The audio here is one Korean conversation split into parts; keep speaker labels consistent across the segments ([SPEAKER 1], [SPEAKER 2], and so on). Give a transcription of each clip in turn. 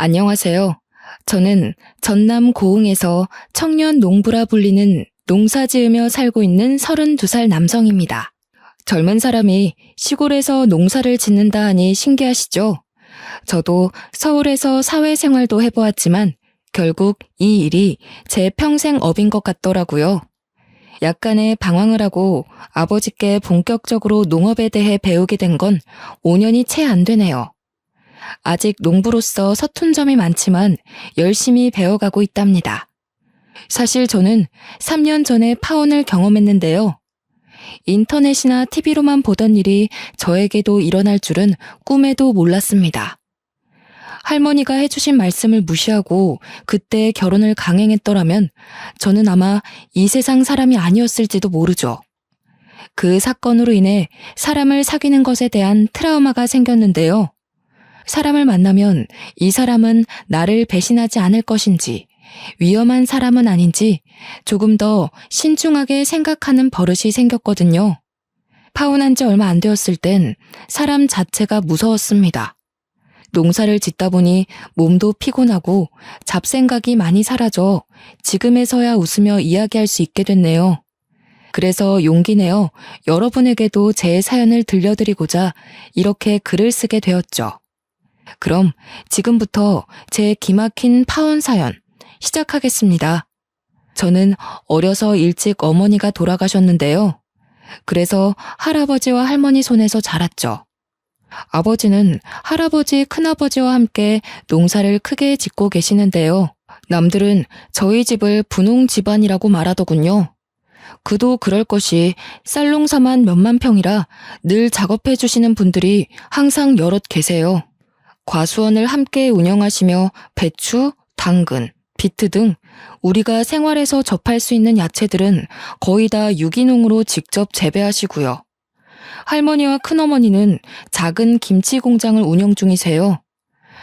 [SPEAKER 1] 안녕하세요. 저는 전남 고흥에서 청년 농부라 불리는 농사 지으며 살고 있는 32살 남성입니다. 젊은 사람이 시골에서 농사를 짓는다 하니 신기하시죠? 저도 서울에서 사회생활도 해보았지만 결국 이 일이 제 평생 업인 것 같더라고요. 약간의 방황을 하고 아버지께 본격적으로 농업에 대해 배우게 된 건 5년이 채 안 되네요. 아직 농부로서 서툰 점이 많지만 열심히 배워가고 있답니다. 사실 저는 3년 전에 파혼을 경험했는데요. 인터넷이나 TV로만 보던 일이 저에게도 일어날 줄은 꿈에도 몰랐습니다. 할머니가 해주신 말씀을 무시하고 그때 결혼을 강행했더라면 저는 아마 이 세상 사람이 아니었을지도 모르죠. 그 사건으로 인해 사람을 사귀는 것에 대한 트라우마가 생겼는데요. 사람을 만나면 이 사람은 나를 배신하지 않을 것인지, 위험한 사람은 아닌지 조금 더 신중하게 생각하는 버릇이 생겼거든요. 파혼한 지 얼마 안 되었을 땐 사람 자체가 무서웠습니다. 농사를 짓다 보니 몸도 피곤하고 잡생각이 많이 사라져 지금에서야 웃으며 이야기할 수 있게 됐네요. 그래서 용기 내어 여러분에게도 제 사연을 들려드리고자 이렇게 글을 쓰게 되었죠. 그럼 지금부터 제 기막힌 파혼 사연 시작하겠습니다. 저는 어려서 일찍 어머니가 돌아가셨는데요. 그래서 할아버지와 할머니 손에서 자랐죠. 아버지는 할아버지, 큰아버지와 함께 농사를 크게 짓고 계시는데요. 남들은 저희 집을 분홍 집안이라고 말하더군요. 그도 그럴 것이 쌀농사만 몇만 평이라 늘 작업해 주시는 분들이 항상 여럿 계세요. 과수원을 함께 운영하시며 배추, 당근, 비트 등 우리가 생활에서 접할 수 있는 야채들은 거의 다 유기농으로 직접 재배하시고요. 할머니와 큰어머니는 작은 김치 공장을 운영 중이세요.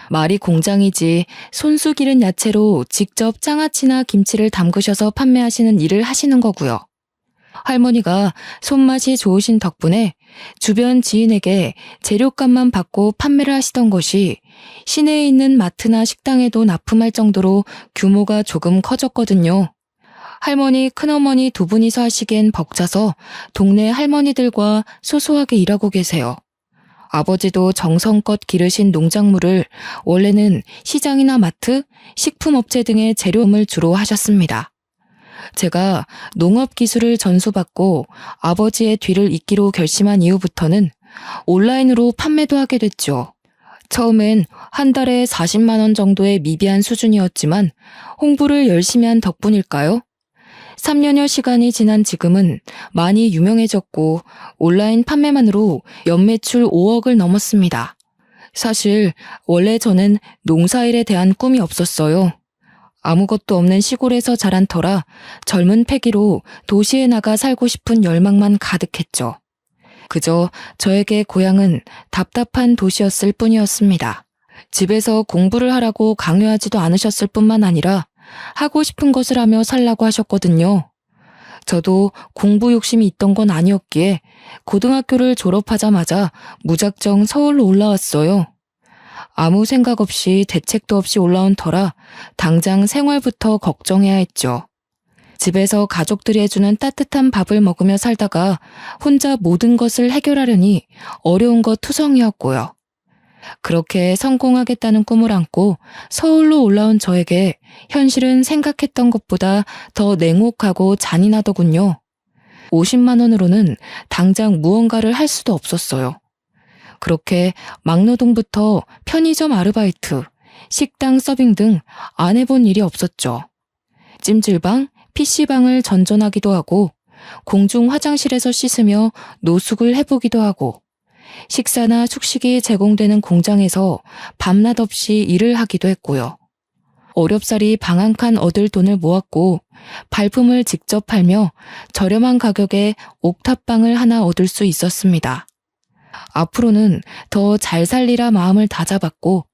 [SPEAKER 1] 말이 공장이지 손수 기른 야채로 직접 장아찌나 김치를 담그셔서 판매하시는 일을 하시는 거고요. 할머니가 손맛이 좋으신 덕분에 주변 지인에게 재료값만 받고 판매를 하시던 것이 시내에 있는 마트나 식당에도 납품할 정도로 규모가 조금 커졌거든요. 할머니, 큰어머니 두 분이서 하시기엔 벅차서 동네 할머니들과 소소하게 일하고 계세요. 아버지도 정성껏 기르신 농작물을 원래는 시장이나 마트, 식품업체 등의 재료음을 주로 하셨습니다. 제가 농업 기술을 전수받고 아버지의 뒤를 잇기로 결심한 이후부터는 온라인으로 판매도 하게 됐죠. 처음엔 한 달에 40만 원 정도의 미비한 수준이었지만 홍보를 열심히 한 덕분일까요? 3년여 시간이 지난 지금은 많이 유명해졌고 온라인 판매만으로 연매출 5억을 넘었습니다. 사실 원래 저는 농사일에 대한 꿈이 없었어요. 아무것도 없는 시골에서 자란 터라 젊은 패기로 도시에 나가 살고 싶은 열망만 가득했죠. 그저 저에게 고향은 답답한 도시였을 뿐이었습니다. 집에서 공부를 하라고 강요하지도 않으셨을 뿐만 아니라 하고 싶은 것을 하며 살라고 하셨거든요. 저도 공부 욕심이 있던 건 아니었기에 고등학교를 졸업하자마자 무작정 서울로 올라왔어요. 아무 생각 없이 대책도 없이 올라온 터라 당장 생활부터 걱정해야 했죠. 집에서 가족들이 해주는 따뜻한 밥을 먹으며 살다가 혼자 모든 것을 해결하려니 어려운 것 투성이었고요. 그렇게 성공하겠다는 꿈을 안고 서울로 올라온 저에게 현실은 생각했던 것보다 더 냉혹하고 잔인하더군요. 50만 원으로는 당장 무언가를 할 수도 없었어요. 그렇게 막노동부터 편의점 아르바이트, 식당 서빙 등 안 해본 일이 없었죠. 찜질방, PC방을 전전하기도 하고 공중 화장실에서 씻으며 노숙을 해보기도 하고 식사나 숙식이 제공되는 공장에서 밤낮 없이 일을 하기도 했고요. 어렵사리 방 한 칸 얻을 돈을 모았고 발품을 직접 팔며 저렴한 가격에 옥탑방을 하나 얻을 수 있었습니다. 앞으로는 더 잘 살리라 마음을 다잡았고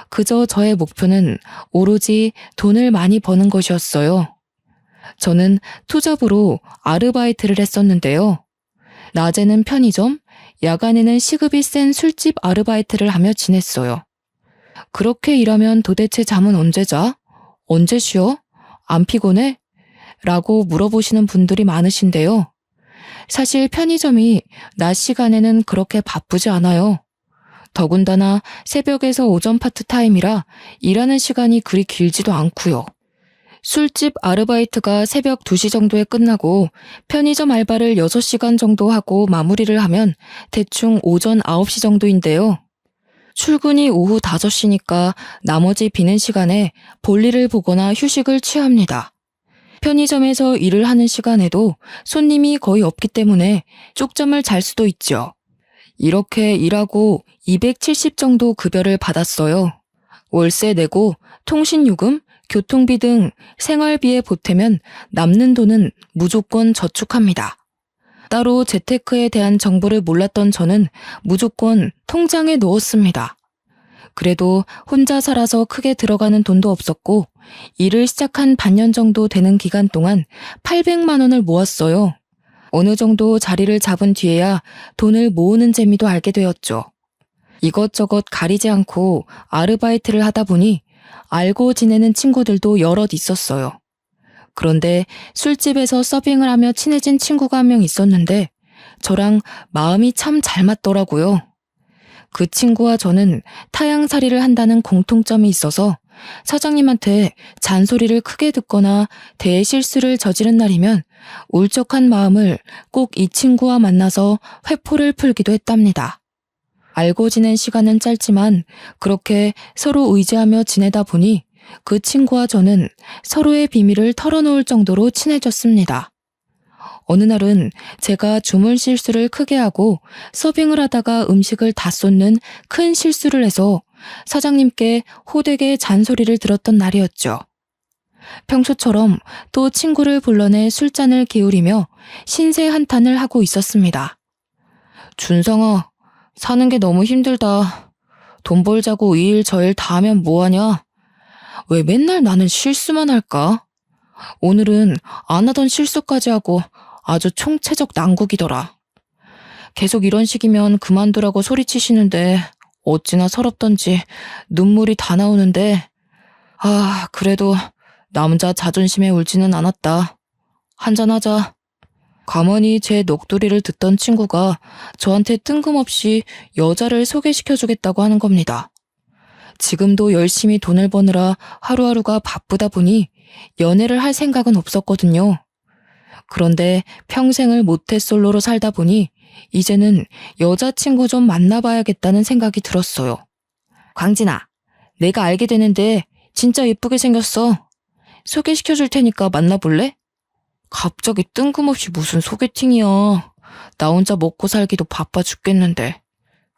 [SPEAKER 1] 그저 저의 목표는 오로지 돈을 많이 버는 것이었어요. 저는 투잡으로 아르바이트를 했었는데요. 낮에는 편의점, 야간에는 시급이 센 술집 아르바이트를 하며 지냈어요. 그렇게 일하면 도대체 잠은 언제 자? 언제 쉬어? 안 피곤해? 라고 물어보시는 분들이 많으신데요. 사실 편의점이 낮 시간에는 그렇게 바쁘지 않아요. 더군다나 새벽에서 오전 파트타임이라 일하는 시간이 그리 길지도 않고요. 술집 아르바이트가 새벽 2시 정도에 끝나고 편의점 알바를 6시간 정도 하고 마무리를 하면 대충 오전 9시 정도인데요. 출근이 오후 5시니까 나머지 비는 시간에 볼일을 보거나 휴식을 취합니다. 편의점에서 일을 하는 시간에도 손님이 거의 없기 때문에 쪽잠을 잘 수도 있죠. 이렇게 일하고 270 정도 급여를 받았어요. 월세 내고 통신요금, 교통비 등 생활비에 보태면 남는 돈은 무조건 저축합니다. 따로 재테크에 대한 정보를 몰랐던 저는 무조건 통장에 넣었습니다. 그래도 혼자 살아서 크게 들어가는 돈도 없었고 일을 시작한 반년 정도 되는 기간 동안 800만 원을 모았어요. 어느 정도 자리를 잡은 뒤에야 돈을 모으는 재미도 알게 되었죠. 이것저것 가리지 않고 아르바이트를 하다 보니 알고 지내는 친구들도 여럿 있었어요. 그런데 술집에서 서빙을 하며 친해진 친구가 한 명 있었는데 저랑 마음이 참 잘 맞더라고요. 그 친구와 저는 타향살이를 한다는 공통점이 있어서 사장님한테 잔소리를 크게 듣거나 대실수를 저지른 날이면 울적한 마음을 꼭 이 친구와 만나서 회포를 풀기도 했답니다. 알고 지낸 시간은 짧지만 그렇게 서로 의지하며 지내다 보니 그 친구와 저는 서로의 비밀을 털어놓을 정도로 친해졌습니다. 어느 날은 제가 주문 실수를 크게 하고 서빙을 하다가 음식을 다 쏟는 큰 실수를 해서 사장님께 호되게 잔소리를 들었던 날이었죠. 평소처럼 또 친구를 불러내 술잔을 기울이며 신세 한탄을 하고 있었습니다. 준성아, 사는 게 너무 힘들다. 돈 벌자고 이 일 저 일 다 하면 뭐하냐? 왜 맨날 나는 실수만 할까? 오늘은 안 하던 실수까지 하고 아주 총체적 난국이더라. 계속 이런 식이면 그만두라고 소리치시는데 어찌나 서럽던지 눈물이 다 나오는데 그래도 남자 자존심에 울지는 않았다. 한잔하자. 가만히 제 넋두리를 듣던 친구가 저한테 뜬금없이 여자를 소개시켜주겠다고 하는 겁니다. 지금도 열심히 돈을 버느라 하루하루가 바쁘다 보니 연애를 할 생각은 없었거든요. 그런데 평생을 모태솔로로 살다 보니 이제는 여자친구 좀 만나봐야겠다는 생각이 들었어요. 광진아, 내가 알게 되는데 진짜 예쁘게 생겼어. 소개시켜줄 테니까 만나볼래? 갑자기 뜬금없이 무슨 소개팅이야. 나 혼자 먹고 살기도 바빠 죽겠는데.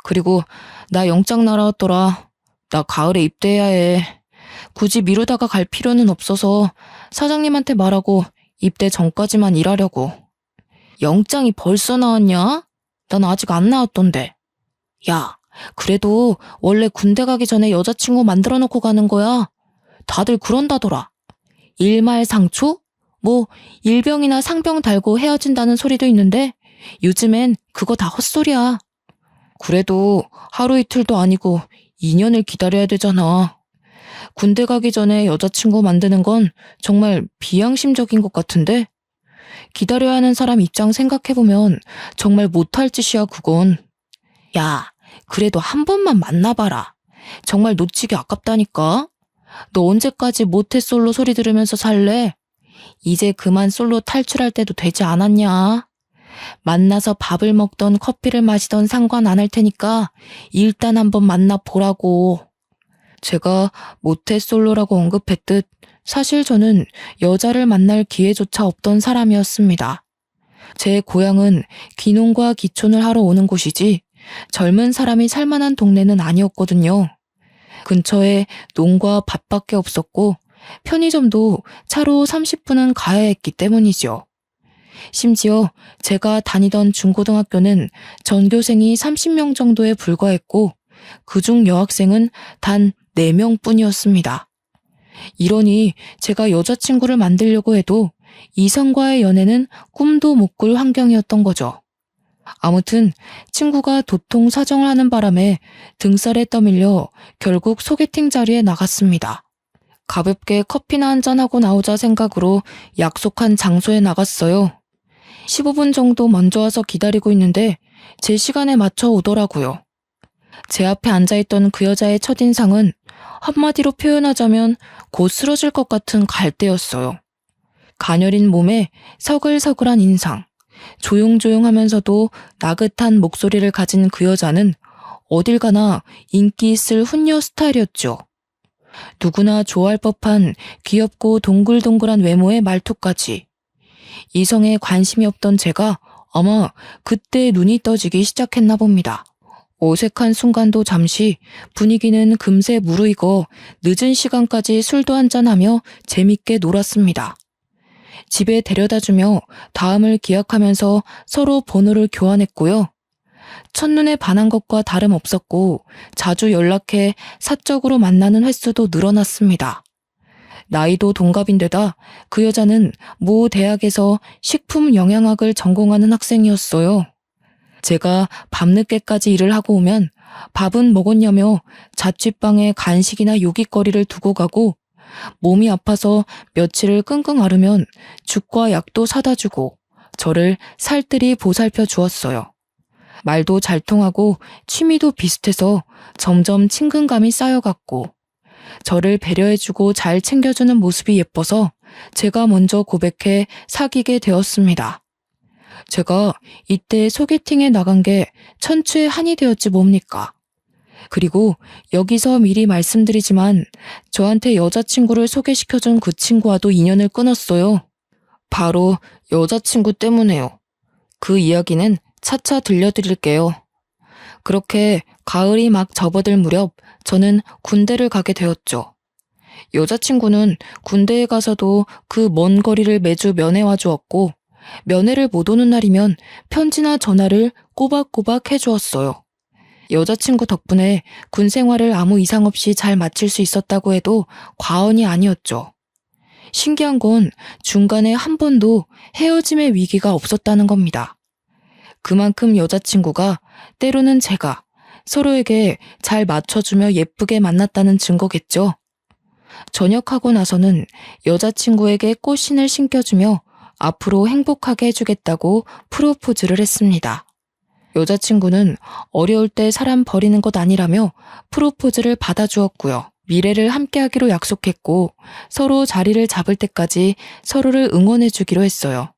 [SPEAKER 1] 그리고 나 영장 날아왔더라. 나 가을에 입대해야 해. 굳이 미루다가 갈 필요는 없어서 사장님한테 말하고 입대 전까지만 일하려고. 영장이 벌써 나왔냐? 난 아직 안 나왔던데. 야, 그래도 원래 군대 가기 전에 여자친구 만들어 놓고 가는 거야. 다들 그런다더라. 일말상초? 뭐 일병이나 상병 달고 헤어진다는 소리도 있는데 요즘엔 그거 다 헛소리야. 그래도 하루 이틀도 아니고 2년을 기다려야 되잖아. 군대 가기 전에 여자친구 만드는 건 정말 비양심적인 것 같은데? 기다려야 하는 사람 입장 생각해보면 정말 못할 짓이야 그건. 야, 그래도 한 번만 만나봐라. 정말 놓치기 아깝다니까. 너 언제까지 모태솔로 소리 들으면서 살래? 이제 그만 솔로 탈출할 때도 되지 않았냐? 만나서 밥을 먹던 커피를 마시던 상관 안 할 테니까 일단 한번 만나보라고. 제가 모태솔로라고 언급했듯 사실 저는 여자를 만날 기회조차 없던 사람이었습니다. 제 고향은 귀농과 귀촌을 하러 오는 곳이지 젊은 사람이 살만한 동네는 아니었거든요. 근처에 농과 밭밖에 없었고 편의점도 차로 30분은 가야 했기 때문이죠. 심지어 제가 다니던 중고등학교는 전교생이 30명 정도에 불과했고 그중 여학생은 단 4명 뿐이었습니다. 이러니 제가 여자친구를 만들려고 해도 이성과의 연애는 꿈도 못 꿀 환경이었던 거죠. 아무튼 친구가 도통 사정을 하는 바람에 등살에 떠밀려 결국 소개팅 자리에 나갔습니다. 가볍게 커피나 한잔하고 나오자 생각으로 약속한 장소에 나갔어요. 15분 정도 먼저 와서 기다리고 있는데 제 시간에 맞춰 오더라고요. 제 앞에 앉아있던 그 여자의 첫인상은 한마디로 표현하자면 곧 쓰러질 것 같은 갈대였어요. 가녀린 몸에 서글서글한 인상, 조용조용하면서도 나긋한 목소리를 가진 그 여자는 어딜 가나 인기 있을 훈녀 스타일이었죠. 누구나 좋아할 법한 귀엽고 동글동글한 외모의 말투까지. 이성에 관심이 없던 제가 아마 그때 눈이 떠지기 시작했나 봅니다. 어색한 순간도 잠시, 분위기는 금세 무르익어 늦은 시간까지 술도 한잔하며 재밌게 놀았습니다. 집에 데려다주며 다음을 기약하면서 서로 번호를 교환했고요. 첫눈에 반한 것과 다름없었고 자주 연락해 사적으로 만나는 횟수도 늘어났습니다. 나이도 동갑인데다 그 여자는 모 대학에서 식품영양학을 전공하는 학생이었어요. 제가 밤늦게까지 일을 하고 오면 밥은 먹었냐며 자취방에 간식이나 요깃거리를 두고 가고 몸이 아파서 며칠을 끙끙 앓으면 죽과 약도 사다 주고 저를 살뜰히 보살펴 주었어요. 말도 잘 통하고 취미도 비슷해서 점점 친근감이 쌓여갔고 저를 배려해주고 잘 챙겨주는 모습이 예뻐서 제가 먼저 고백해 사귀게 되었습니다. 제가 이때 소개팅에 나간 게 천추의 한이 되었지 뭡니까? 그리고 여기서 미리 말씀드리지만 저한테 여자친구를 소개시켜준 그 친구와도 인연을 끊었어요. 바로 여자친구 때문에요. 그 이야기는 차차 들려드릴게요. 그렇게 가을이 막 접어들 무렵 저는 군대를 가게 되었죠. 여자친구는 군대에 가서도 그 먼 거리를 매주 면회와 주었고 면회를 못 오는 날이면 편지나 전화를 꼬박꼬박 해주었어요. 여자친구 덕분에 군 생활을 아무 이상 없이 잘 마칠 수 있었다고 해도 과언이 아니었죠. 신기한 건 중간에 한 번도 헤어짐의 위기가 없었다는 겁니다. 그만큼 여자친구가, 때로는 제가 서로에게 잘 맞춰주며 예쁘게 만났다는 증거겠죠. 전역하고 나서는 여자친구에게 꽃신을 신겨주며 앞으로 행복하게 해주겠다고 프로포즈를 했습니다. 여자친구는 어려울 때 사람 버리는 것 아니라며 프로포즈를 받아주었고요. 미래를 함께하기로 약속했고 서로 자리를 잡을 때까지 서로를 응원해주기로 했어요.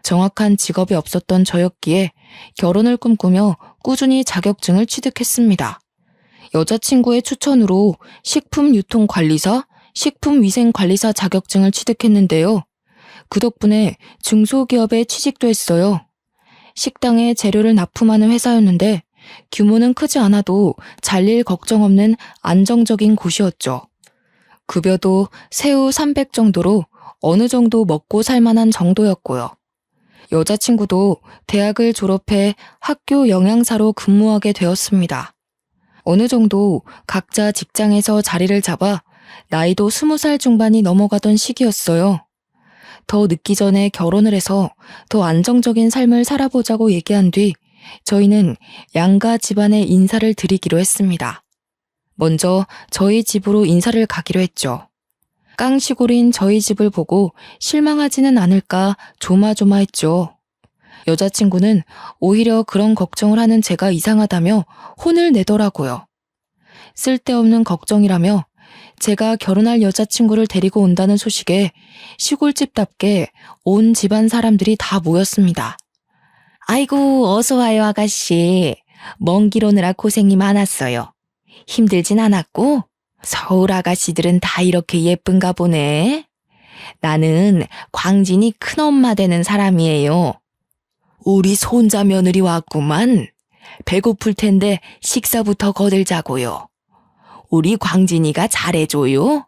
[SPEAKER 1] 정확한 직업이 없었던 저였기에 결혼을 꿈꾸며 꾸준히 자격증을 취득했습니다. 여자친구의 추천으로 식품유통관리사, 식품위생관리사 자격증을 취득했는데요. 그 덕분에 중소기업에 취직도 했어요. 식당에 재료를 납품하는 회사였는데 규모는 크지 않아도 잘릴 걱정 없는 안정적인 곳이었죠. 급여도 새우 300 정도로 어느 정도 먹고 살만한 정도였고요. 여자친구도 대학을 졸업해 학교 영양사로 근무하게 되었습니다. 어느 정도 각자 직장에서 자리를 잡아 나이도 20살 중반이 넘어가던 시기였어요. 더 늦기 전에 결혼을 해서 더 안정적인 삶을 살아보자고 얘기한 뒤 저희는 양가 집안에 인사를 드리기로 했습니다. 먼저 저희 집으로 인사를 가기로 했죠. 깡시골인 저희 집을 보고 실망하지는 않을까 조마조마했죠. 여자친구는 오히려 그런 걱정을 하는 제가 이상하다며 혼을 내더라고요. 쓸데없는 걱정이라며 제가 결혼할 여자친구를 데리고 온다는 소식에 시골집답게 온 집안 사람들이 다 모였습니다. 아이고, 어서 와요, 아가씨. 먼 길 오느라 고생이 많았어요. 힘들진 않았고? 서울 아가씨들은 다 이렇게 예쁜가 보네. 나는 광진이 큰엄마 되는 사람이에요. 우리 손자 며느리 왔구만. 배고플 텐데 식사부터 거들자고요. 우리 광진이가 잘해줘요.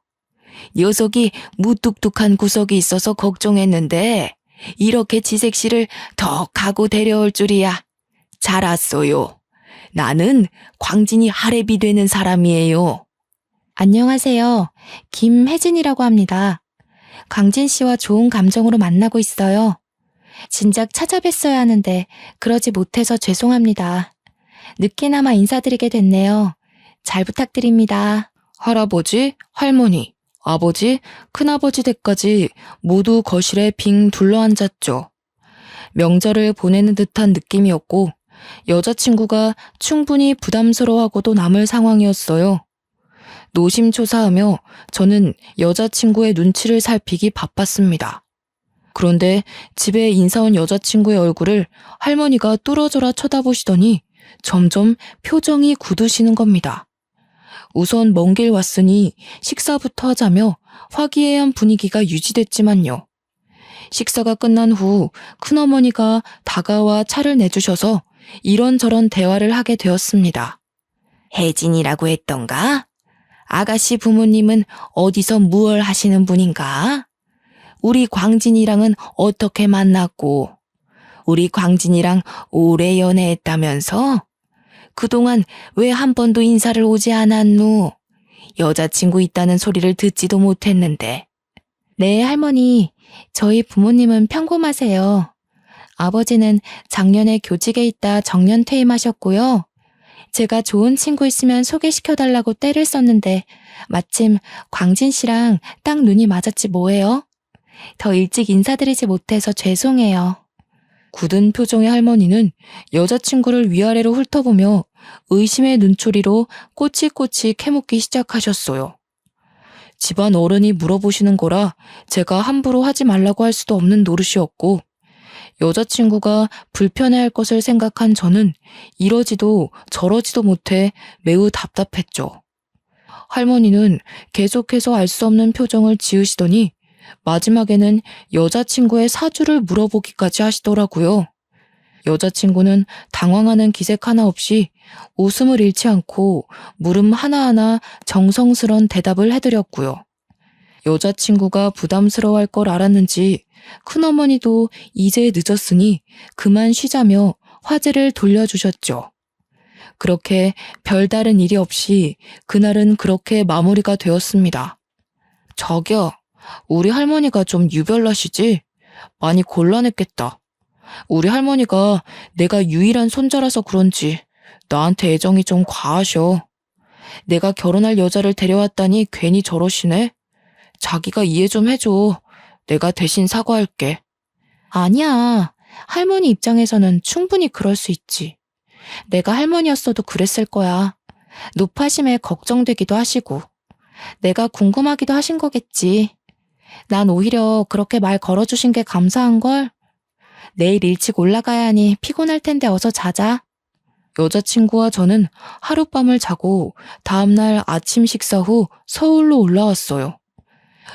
[SPEAKER 1] 녀석이 무뚝뚝한 구석이 있어서 걱정했는데 이렇게 지색씨를 더 가고 데려올 줄이야. 잘 왔어요. 나는 광진이 하랩이 되는 사람이에요. 안녕하세요. 김혜진이라고 합니다. 광진 씨와 좋은 감정으로 만나고 있어요. 진작 찾아뵀어야 하는데 그러지 못해서 죄송합니다. 늦게나마 인사드리게 됐네요. 잘 부탁드립니다. 할아버지, 할머니, 아버지, 큰아버지 댁까지 모두 거실에 빙 둘러앉았죠. 명절을 보내는 듯한 느낌이었고 여자친구가 충분히 부담스러워하고도 남을 상황이었어요. 노심초사하며 저는 여자친구의 눈치를 살피기 바빴습니다. 그런데 집에 인사 온 여자친구의 얼굴을 할머니가 뚫어져라 쳐다보시더니 점점 표정이 굳으시는 겁니다. 우선 먼 길 왔으니 식사부터 하자며 화기애애한 분위기가 유지됐지만요. 식사가 끝난 후 큰어머니가 다가와 차를 내주셔서 이런저런 대화를 하게 되었습니다. 혜진이라고 했던가? 아가씨 부모님은 어디서 무얼 하시는 분인가? 우리 광진이랑은 어떻게 만났고? 우리 광진이랑 오래 연애했다면서? 그동안 왜 한 번도 인사를 오지 않았누? 여자친구 있다는 소리를 듣지도 못했는데. 네, 할머니. 저희 부모님은 평범하세요. 아버지는 작년에 교직에 있다 정년 퇴임하셨고요. 제가 좋은 친구 있으면 소개시켜달라고 떼를 썼는데 마침 광진 씨랑 딱 눈이 맞았지 뭐예요? 더 일찍 인사드리지 못해서 죄송해요. 굳은 표정의 할머니는 여자친구를 위아래로 훑어보며 의심의 눈초리로 꼬치꼬치 캐묻기 시작하셨어요. 집안 어른이 물어보시는 거라 제가 함부로 하지 말라고 할 수도 없는 노릇이었고 여자친구가 불편해할 것을 생각한 저는 이러지도 저러지도 못해 매우 답답했죠. 할머니는 계속해서 알 수 없는 표정을 지으시더니 마지막에는 여자친구의 사주를 물어보기까지 하시더라고요. 여자친구는 당황하는 기색 하나 없이 웃음을 잃지 않고 물음 하나하나 정성스런 대답을 해드렸고요. 여자친구가 부담스러워할 걸 알았는지 큰어머니도 이제 늦었으니 그만 쉬자며 화제를 돌려주셨죠. 그렇게 별다른 일이 없이 그날은 그렇게 마무리가 되었습니다. 저기요, 우리 할머니가 좀 유별나시지? 많이 곤란했겠다. 우리 할머니가 내가 유일한 손자라서 그런지 나한테 애정이 좀 과하셔. 내가 결혼할 여자를 데려왔다니 괜히 저러시네. 자기가 이해 좀 해줘. 내가 대신 사과할게. 아니야. 할머니 입장에서는 충분히 그럴 수 있지. 내가 할머니였어도 그랬을 거야. 노파심에 걱정되기도 하시고. 내가 궁금하기도 하신 거겠지. 난 오히려 그렇게 말 걸어주신 게 감사한걸. 내일 일찍 올라가야 하니 피곤할 텐데 어서 자자. 여자친구와 저는 하룻밤을 자고 다음날 아침 식사 후 서울로 올라왔어요.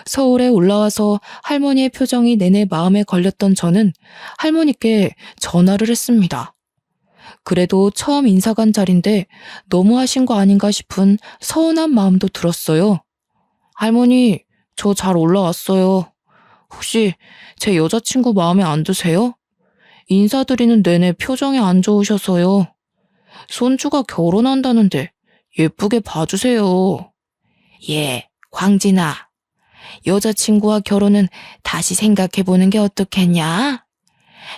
[SPEAKER 1] 서울에 올라와서 할머니의 표정이 내내 마음에 걸렸던 저는 할머니께 전화를 했습니다. 그래도 처음 인사 간 자리인데 너무하신 거 아닌가 싶은 서운한 마음도 들었어요. 할머니, 저 잘 올라왔어요. 혹시 제 여자친구 마음에 안 드세요? 인사드리는 내내 표정이 안 좋으셔서요. 손주가 결혼한다는데 예쁘게 봐주세요. 예, 광진아. 여자친구와 결혼은 다시 생각해보는 게 어떻겠냐?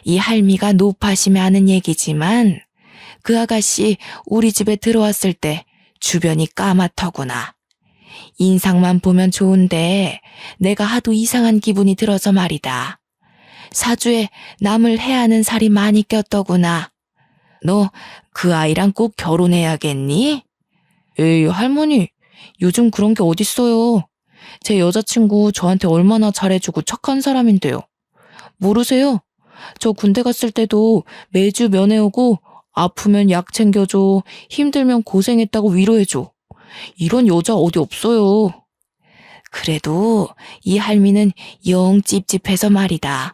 [SPEAKER 1] 이 할미가 노파심에 하는 얘기지만 그 아가씨 우리 집에 들어왔을 때 주변이 까맣더구나. 인상만 보면 좋은데 내가 하도 이상한 기분이 들어서 말이다. 사주에 남을 해하는 살이 많이 꼈더구나. 너 그 아이랑 꼭 결혼해야겠니? 에이, 할머니, 요즘 그런 게 어딨어요. 제 여자친구 저한테 얼마나 잘해주고 착한 사람인데요. 모르세요? 저 군대 갔을 때도 매주 면회 오고 아프면 약 챙겨줘, 힘들면 고생했다고 위로해줘. 이런 여자 어디 없어요. 그래도 이 할미는 영 찝찝해서 말이다.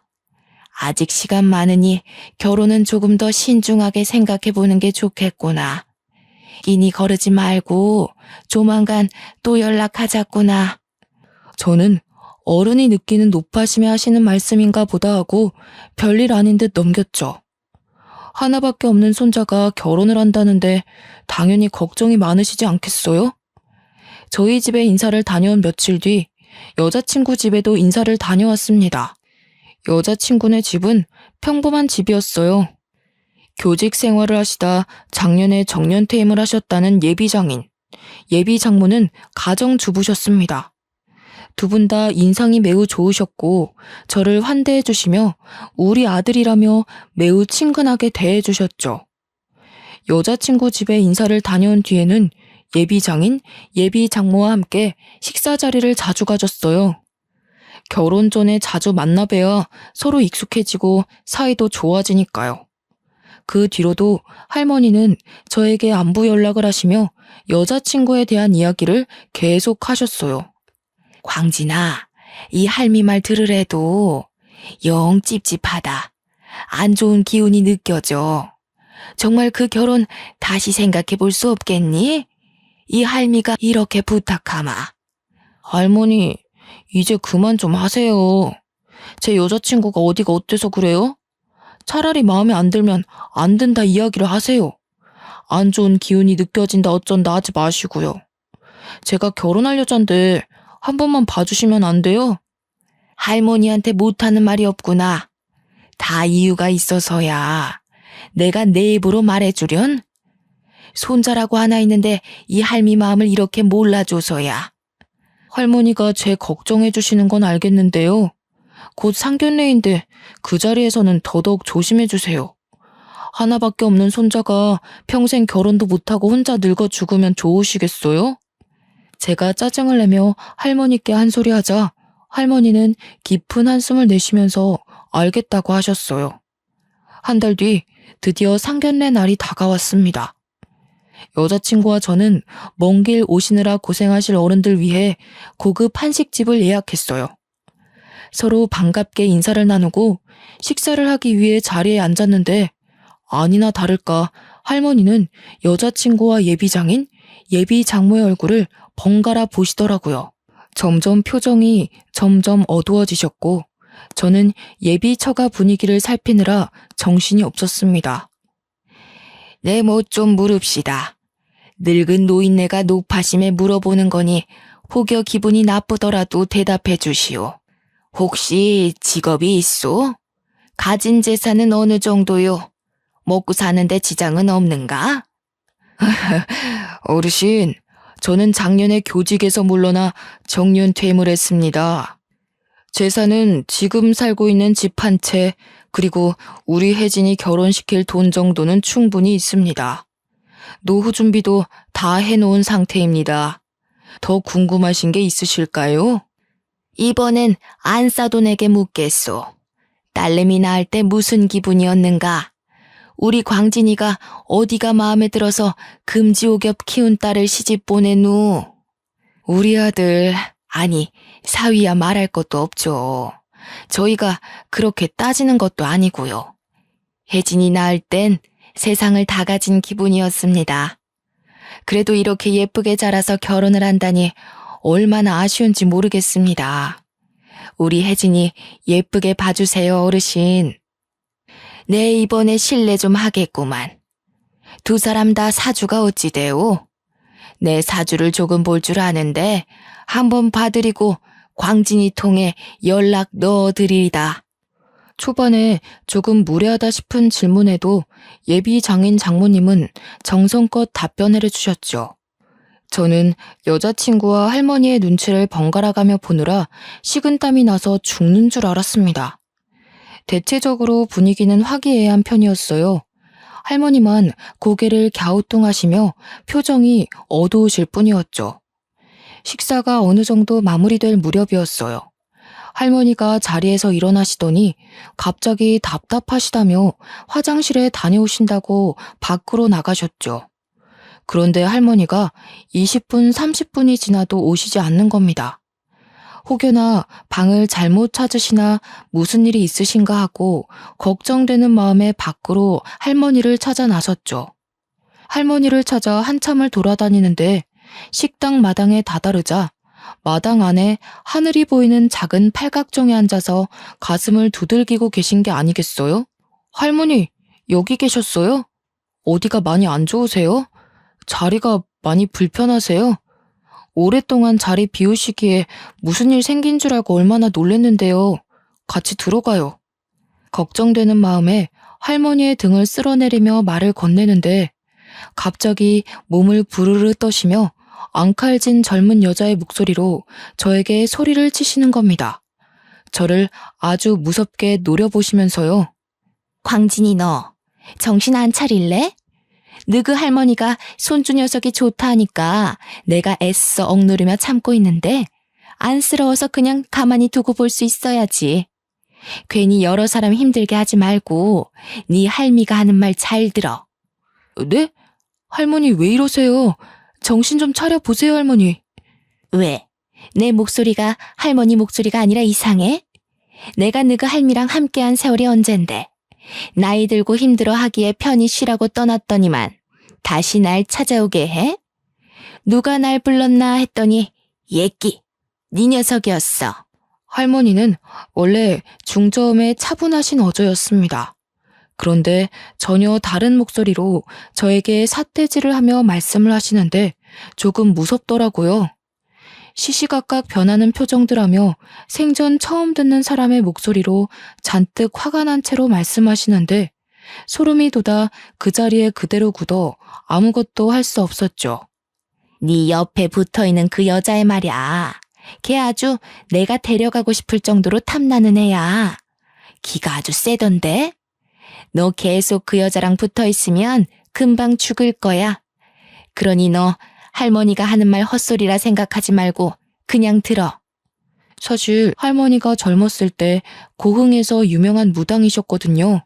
[SPEAKER 1] 아직 시간 많으니 결혼은 조금 더 신중하게 생각해보는 게 좋겠구나. 이니 거르지 말고 조만간 또 연락하자꾸나. 저는 어른이 느끼는 노파심에 하시는 말씀인가 보다 하고 별일 아닌 듯 넘겼죠. 하나밖에 없는 손자가 결혼을 한다는데 당연히 걱정이 많으시지 않겠어요? 저희 집에 인사를 다녀온 며칠 뒤 여자친구 집에도 인사를 다녀왔습니다. 여자친구네 집은 평범한 집이었어요. 교직 생활을 하시다 작년에 정년퇴임을 하셨다는 예비장인, 예비장모는 가정주부셨습니다. 두 분 다 인상이 매우 좋으셨고 저를 환대해 주시며 우리 아들이라며 매우 친근하게 대해 주셨죠. 여자친구 집에 인사를 다녀온 뒤에는 예비장인, 예비장모와 함께 식사 자리를 자주 가졌어요. 결혼 전에 자주 만나뵈야 서로 익숙해지고 사이도 좋아지니까요. 그 뒤로도 할머니는 저에게 안부 연락을 하시며 여자친구에 대한 이야기를 계속 하셨어요. 광진아, 이 할미 말 들으래도 영 찝찝하다. 안 좋은 기운이 느껴져. 정말 그 결혼 다시 생각해 볼 수 없겠니? 이 할미가 이렇게 부탁하마. 할머니, 이제 그만 좀 하세요. 제 여자친구가 어디가 어때서 그래요? 차라리 마음에 안 들면 안 된다 이야기를 하세요. 안 좋은 기운이 느껴진다 어쩐다 하지 마시고요. 제가 결혼할 여잔데 한 번만 봐주시면 안 돼요? 할머니한테 못하는 말이 없구나. 다 이유가 있어서야. 내가 내 입으로 말해주련? 손자라고 하나 있는데 이 할미 마음을 이렇게 몰라줘서야. 할머니가 제 걱정해 주시는 건 알겠는데요. 곧 상견례인데 그 자리에서는 더더욱 조심해 주세요. 하나밖에 없는 손자가 평생 결혼도 못하고 혼자 늙어 죽으면 좋으시겠어요? 제가 짜증을 내며 할머니께 한 소리 하자 할머니는 깊은 한숨을 내쉬면서 알겠다고 하셨어요. 한 달 뒤 드디어 상견례 날이 다가왔습니다. 여자친구와 저는 먼 길 오시느라 고생하실 어른들 위해 고급 한식집을 예약했어요. 서로 반갑게 인사를 나누고 식사를 하기 위해 자리에 앉았는데 아니나 다를까 할머니는 여자친구와 예비장인, 예비장모의 얼굴을 번갈아 보시더라고요. 점점 표정이 점점 어두워지셨고 저는 예비처가 분위기를 살피느라 정신이 없었습니다. 네, 뭐 좀 물읍시다. 늙은 노인네가 노파심에 물어보는 거니 혹여 기분이 나쁘더라도 대답해 주시오. 혹시 직업이 있소? 가진 재산은 어느 정도요? 먹고 사는데 지장은 없는가? 어르신, 저는 작년에 교직에서 물러나 정년퇴임을 했습니다. 재산은 지금 살고 있는 집 한 채, 그리고 우리 혜진이 결혼시킬 돈 정도는 충분히 있습니다. 노후 준비도 다 해놓은 상태입니다. 더 궁금하신 게 있으실까요? 이번엔 안 싸돈에게 묻겠소. 딸내미 낳을 때 무슨 기분이었는가? 우리 광진이가 어디가 마음에 들어서 금지오겹 키운 딸을 시집 보내누? 우리 아들, 아니 사위야 말할 것도 없죠. 저희가 그렇게 따지는 것도 아니고요. 혜진이 낳을 땐 세상을 다 가진 기분이었습니다. 그래도 이렇게 예쁘게 자라서 결혼을 한다니 얼마나 아쉬운지 모르겠습니다. 우리 혜진이 예쁘게 봐주세요, 어르신. 네, 이번에 실례 좀 하겠구만. 두 사람 다 사주가 어찌 돼요? 내 사주를 조금 볼 줄 아는데 한번 봐드리고 광진이 통해 연락 넣어드리리다. 초반에 조금 무례하다 싶은 질문에도 예비 장인 장모님은 정성껏 답변을 해주셨죠. 저는 여자친구와 할머니의 눈치를 번갈아가며 보느라 식은땀이 나서 죽는 줄 알았습니다. 대체적으로 분위기는 화기애애한 편이었어요. 할머니만 고개를 갸우뚱하시며 표정이 어두우실 뿐이었죠. 식사가 어느 정도 마무리될 무렵이었어요. 할머니가 자리에서 일어나시더니 갑자기 답답하시다며 화장실에 다녀오신다고 밖으로 나가셨죠. 그런데 할머니가 20분, 30분이 지나도 오시지 않는 겁니다. 혹여나 방을 잘못 찾으시나 무슨 일이 있으신가 하고 걱정되는 마음에 밖으로 할머니를 찾아 나섰죠. 할머니를 찾아 한참을 돌아다니는데 식당 마당에 다다르자 마당 안에 하늘이 보이는 작은 팔각정에 앉아서 가슴을 두들기고 계신 게 아니겠어요? 할머니, 여기 계셨어요? 어디가 많이 안 좋으세요? 자리가 많이 불편하세요? 오랫동안 자리 비우시기에 무슨 일 생긴 줄 알고 얼마나 놀랬는데요. 같이 들어가요. 걱정되는 마음에 할머니의 등을 쓸어내리며 말을 건네는데 갑자기 몸을 부르르 떠시며 앙칼진 젊은 여자의 목소리로 저에게 소리를 치시는 겁니다. 저를 아주 무섭게 노려보시면서요. 광진이 너 정신 안 차릴래? 너그 할머니가 손주 녀석이 좋다 하니까 내가 애써 억누르며 참고 있는데 안쓰러워서 그냥 가만히 두고 볼 수 있어야지. 괜히 여러 사람 힘들게 하지 말고 네 할미가 하는 말 잘 들어. 네? 할머니 왜 이러세요? 정신 좀 차려보세요, 할머니. 왜? 내 목소리가 할머니 목소리가 아니라 이상해? 내가 너그 할미랑 함께한 세월이 언젠데. 나이 들고 힘들어 하기에 편히 쉬라고 떠났더니만 다시 날 찾아오게 해? 누가 날 불렀나 했더니 예끼, 네 녀석이었어. 할머니는 원래 중저음의 차분하신 어조였습니다. 그런데 전혀 다른 목소리로 저에게 삿대질을 하며 말씀을 하시는데 조금 무섭더라고요. 시시각각 변하는 표정들 하며 생전 처음 듣는 사람의 목소리로 잔뜩 화가 난 채로 말씀하시는데 소름이 돋아 그 자리에 그대로 굳어 아무것도 할 수 없었죠. 네 옆에 붙어있는 그 여자애 말이야. 걔 아주 내가 데려가고 싶을 정도로 탐나는 애야. 기가 아주 세던데? 너 계속 그 여자랑 붙어있으면 금방 죽을 거야. 그러니 너 할머니가 하는 말 헛소리라 생각하지 말고 그냥 들어. 사실 할머니가 젊었을 때 고흥에서 유명한 무당이셨거든요.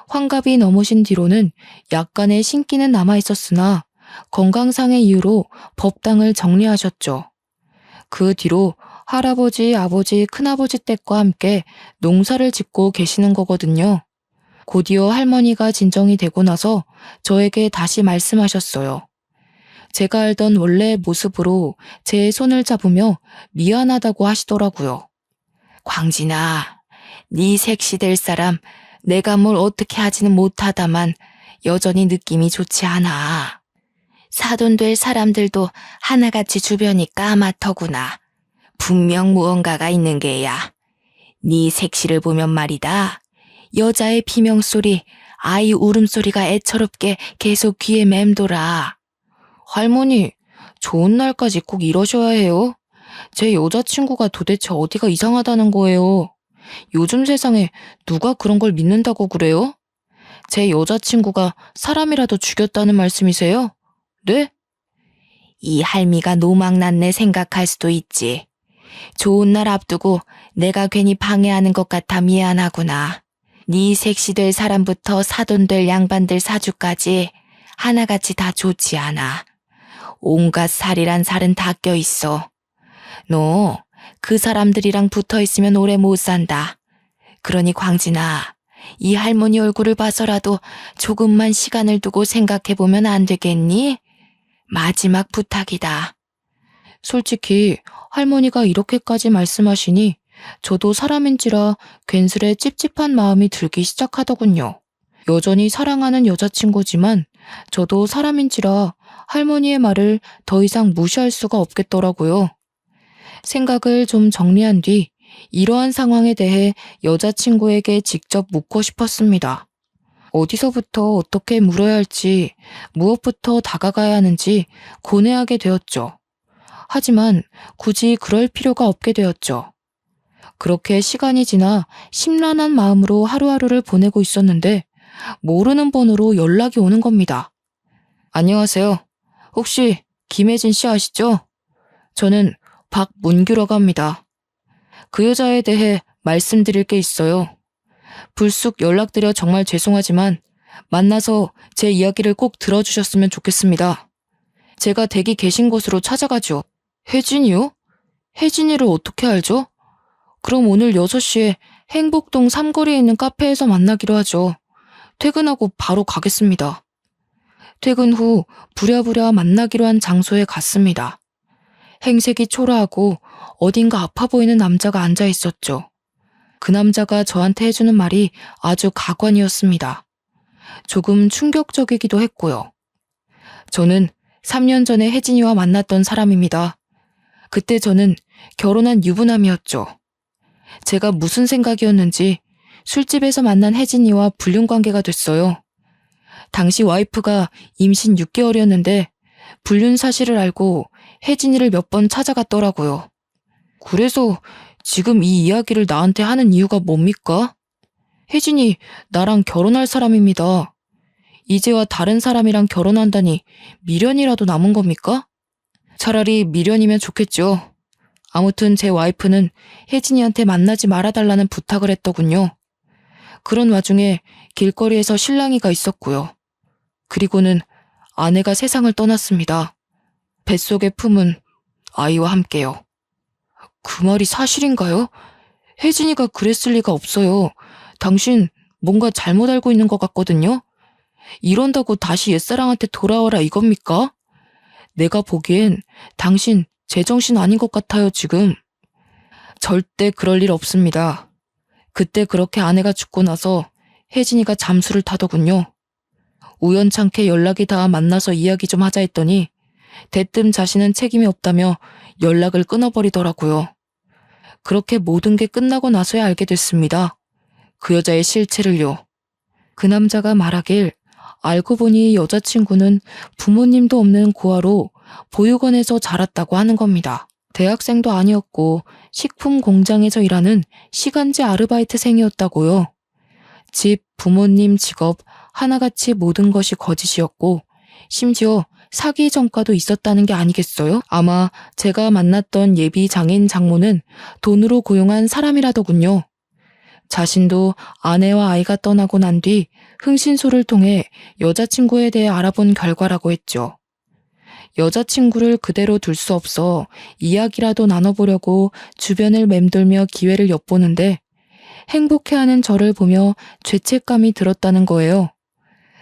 [SPEAKER 1] 환갑이 넘으신 뒤로는 약간의 신기는 남아있었으나 건강상의 이유로 법당을 정리하셨죠. 그 뒤로 할아버지, 아버지, 큰아버지 댁과 함께 농사를 짓고 계시는 거거든요. 곧이어 할머니가 진정이 되고 나서 저에게 다시 말씀하셨어요. 제가 알던 원래 모습으로 제 손을 잡으며 미안하다고 하시더라고요. 광진아, 네 색시 될 사람 내가 뭘 어떻게 하지는 못하다만 여전히 느낌이 좋지 않아. 사돈 될 사람들도 하나같이 주변이 까맣더구나. 분명 무언가가 있는 게야. 네 색시를 보면 말이다. 여자의 비명소리, 아이 울음소리가 애처롭게 계속 귀에 맴돌아. 할머니, 좋은 날까지 꼭 이러셔야 해요. 제 여자친구가 도대체 어디가 이상하다는 거예요. 요즘 세상에 누가 그런 걸 믿는다고 그래요? 제 여자친구가 사람이라도 죽였다는 말씀이세요? 네? 이 할미가 노망났네 생각할 수도 있지. 좋은 날 앞두고 내가 괜히 방해하는 것 같아 미안하구나. 네 색시 될 사람부터 사돈 될 양반들 사주까지 하나같이 다 좋지 않아. 온갖 살이란 살은 다 껴있어. 너 그 사람들이랑 붙어있으면 오래 못 산다. 그러니 광진아, 이 할머니 얼굴을 봐서라도 조금만 시간을 두고 생각해보면 안 되겠니? 마지막 부탁이다. 솔직히 할머니가 이렇게까지 말씀하시니 저도 사람인지라 괜스레 찝찝한 마음이 들기 시작하더군요. 여전히 사랑하는 여자친구지만 저도 사람인지라 할머니의 말을 더 이상 무시할 수가 없겠더라고요. 생각을 좀 정리한 뒤 이러한 상황에 대해 여자친구에게 직접 묻고 싶었습니다. 어디서부터 어떻게 물어야 할지, 무엇부터 다가가야 하는지 고뇌하게 되었죠. 하지만 굳이 그럴 필요가 없게 되었죠. 그렇게 시간이 지나 심란한 마음으로 하루하루를 보내고 있었는데 모르는 번호로 연락이 오는 겁니다. 안녕하세요. 혹시 김혜진 씨 아시죠? 저는 박문규라고 합니다. 그 여자에 대해 말씀드릴 게 있어요. 불쑥 연락드려 정말 죄송하지만 만나서 제 이야기를 꼭 들어주셨으면 좋겠습니다. 제가 댁이 계신 곳으로 찾아가죠. 혜진이요? 혜진이를 어떻게 알죠? 그럼 오늘 6시에 행복동 삼거리에 있는 카페에서 만나기로 하죠. 퇴근하고 바로 가겠습니다. 퇴근 후 부랴부랴 만나기로 한 장소에 갔습니다. 행색이 초라하고 어딘가 아파 보이는 남자가 앉아 있었죠. 그 남자가 저한테 해주는 말이 아주 가관이었습니다. 조금 충격적이기도 했고요. 저는 3년 전에 혜진이와 만났던 사람입니다. 그때 저는 결혼한 유부남이었죠. 제가 무슨 생각이었는지 술집에서 만난 혜진이와 불륜 관계가 됐어요. 당시 와이프가 임신 6개월이었는데 불륜 사실을 알고 혜진이를 몇 번 찾아갔더라고요. 그래서 지금 이 이야기를 나한테 하는 이유가 뭡니까? 혜진이 나랑 결혼할 사람입니다. 이제와 다른 사람이랑 결혼한다니 미련이라도 남은 겁니까? 차라리 미련이면 좋겠죠. 아무튼 제 와이프는 혜진이한테 만나지 말아달라는 부탁을 했더군요. 그런 와중에 길거리에서 실랑이가 있었고요. 그리고는 아내가 세상을 떠났습니다. 뱃속에 품은 아이와 함께요. 그 말이 사실인가요? 혜진이가 그랬을 리가 없어요. 당신 뭔가 잘못 알고 있는 것 같거든요. 이런다고 다시 옛사랑한테 돌아와라 이겁니까? 내가 보기엔 당신 제정신 아닌 것 같아요, 지금. 절대 그럴 일 없습니다. 그때 그렇게 아내가 죽고 나서 혜진이가 잠수를 타더군요. 우연찮게 연락이 닿아 만나서 이야기 좀 하자 했더니 대뜸 자신은 책임이 없다며 연락을 끊어버리더라고요. 그렇게 모든 게 끝나고 나서야 알게 됐습니다. 그 여자의 실체를요. 그 남자가 말하길 알고 보니 여자친구는 부모님도 없는 고아로 보육원에서 자랐다고 하는 겁니다. 대학생도 아니었고 식품 공장에서 일하는 시간제 아르바이트생이었다고요. 집, 부모님, 직업 하나같이 모든 것이 거짓이었고 심지어 사기 전과도 있었다는 게 아니겠어요? 아마 제가 만났던 예비 장인 장모는 돈으로 고용한 사람이라더군요. 자신도 아내와 아이가 떠나고 난 뒤 흥신소를 통해 여자친구에 대해 알아본 결과라고 했죠. 여자친구를 그대로 둘 수 없어 이야기라도 나눠보려고 주변을 맴돌며 기회를 엿보는데 행복해하는 저를 보며 죄책감이 들었다는 거예요.